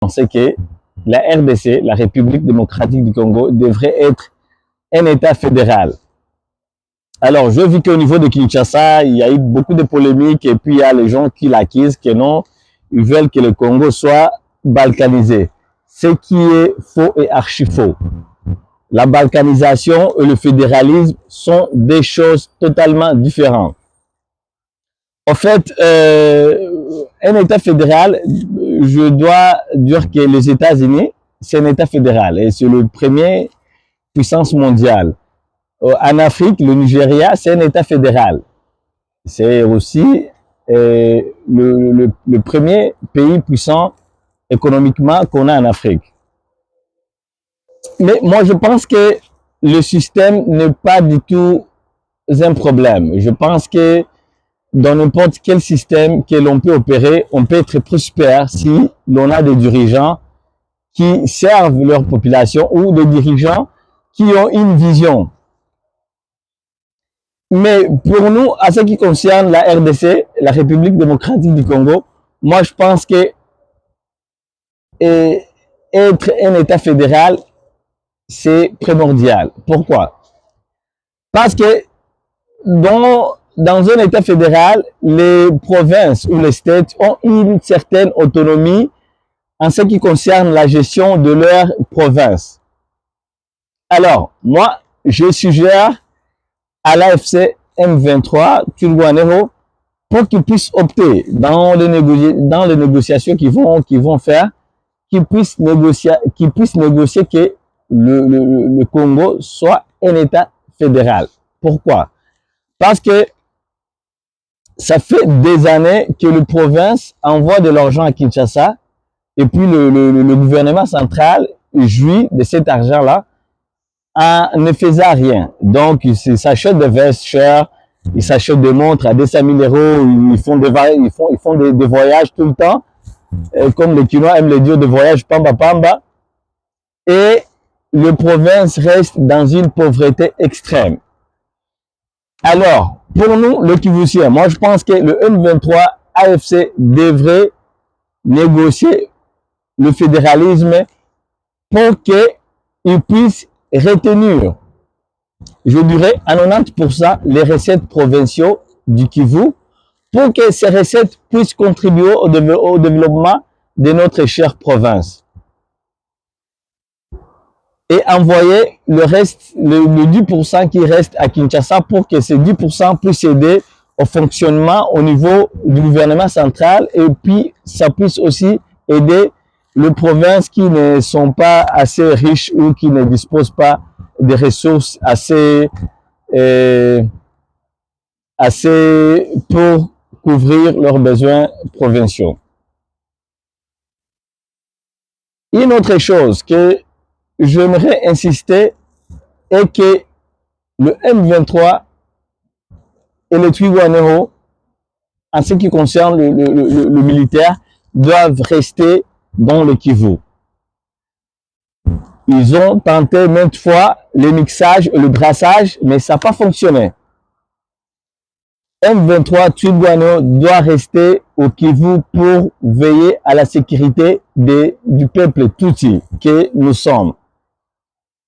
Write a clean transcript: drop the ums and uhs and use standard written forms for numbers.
pensais que la RDC, la République démocratique du Congo, devrait être un État fédéral. Alors, je vis qu'au niveau de Kinshasa, il y a eu beaucoup de polémiques et puis il y a les gens qui l'accusent que non, ils veulent que le Congo soit balkanisé. Ce qui est faux et archi faux. La balkanisation et le fédéralisme sont des choses totalement différentes. En fait, un État fédéral, je dois dire que les États-Unis, c'est un État fédéral et c'est le premier puissance mondiale. En Afrique, le Nigeria, c'est un État fédéral. C'est aussi le premier pays puissant économiquement qu'on a en Afrique. Mais moi, je pense que le système n'est pas du tout un problème. Je pense que dans n'importe quel système que l'on peut opérer, on peut être prospère si l'on a des dirigeants qui servent leur population ou des dirigeants qui ont une vision. Mais pour nous, à ce qui concerne la RDC, la République démocratique du Congo, moi je pense que être un État fédéral, c'est primordial. Pourquoi? Parce que dans un État fédéral, les provinces ou les États ont une certaine autonomie en ce qui concerne la gestion de leur province. Alors, moi, je suggère à l'AFC M23, Twirwaneho, pour qu'ils puissent opter dans les négociations qu'ils vont faire, qu'ils puissent négocier que le Congo soit un État fédéral. Pourquoi? Parce que ça fait des années que les provinces envoient de l'argent à Kinshasa et puis le gouvernement central jouit de cet argent-là en ne faisant rien. Donc, ils s'achètent des vestes chères, ils s'achètent des montres à 200 000 €, ils font des voyages tout le temps, comme les Kinois aiment les dire, des voyages pamba pamba, et les provinces restent dans une pauvreté extrême. Alors, pour nous, le Kivusien, moi je pense que le M23 AFC devrait négocier le fédéralisme pour qu'il puisse retenir, je dirais, à 90% les recettes provinciaux du Kivu pour que ces recettes puissent contribuer au développement de notre chère province. Et envoyer le reste, le 10% qui reste à Kinshasa pour que ces 10% puissent aider au fonctionnement au niveau du gouvernement central et puis ça puisse aussi aider les provinces qui ne sont pas assez riches ou qui ne disposent pas de ressources assez pour couvrir leurs besoins provinciaux. Une autre chose que j'aimerais insister est que le M23 et le Twirwaneho, en ce qui concerne le militaire, doivent rester dans le Kivu. Ils ont tenté maintes fois le mixage et le brassage, mais ça n'a pas fonctionné. M23 Twirwaneho doit rester au Kivu pour veiller à la sécurité du peuple Tutsi que nous sommes.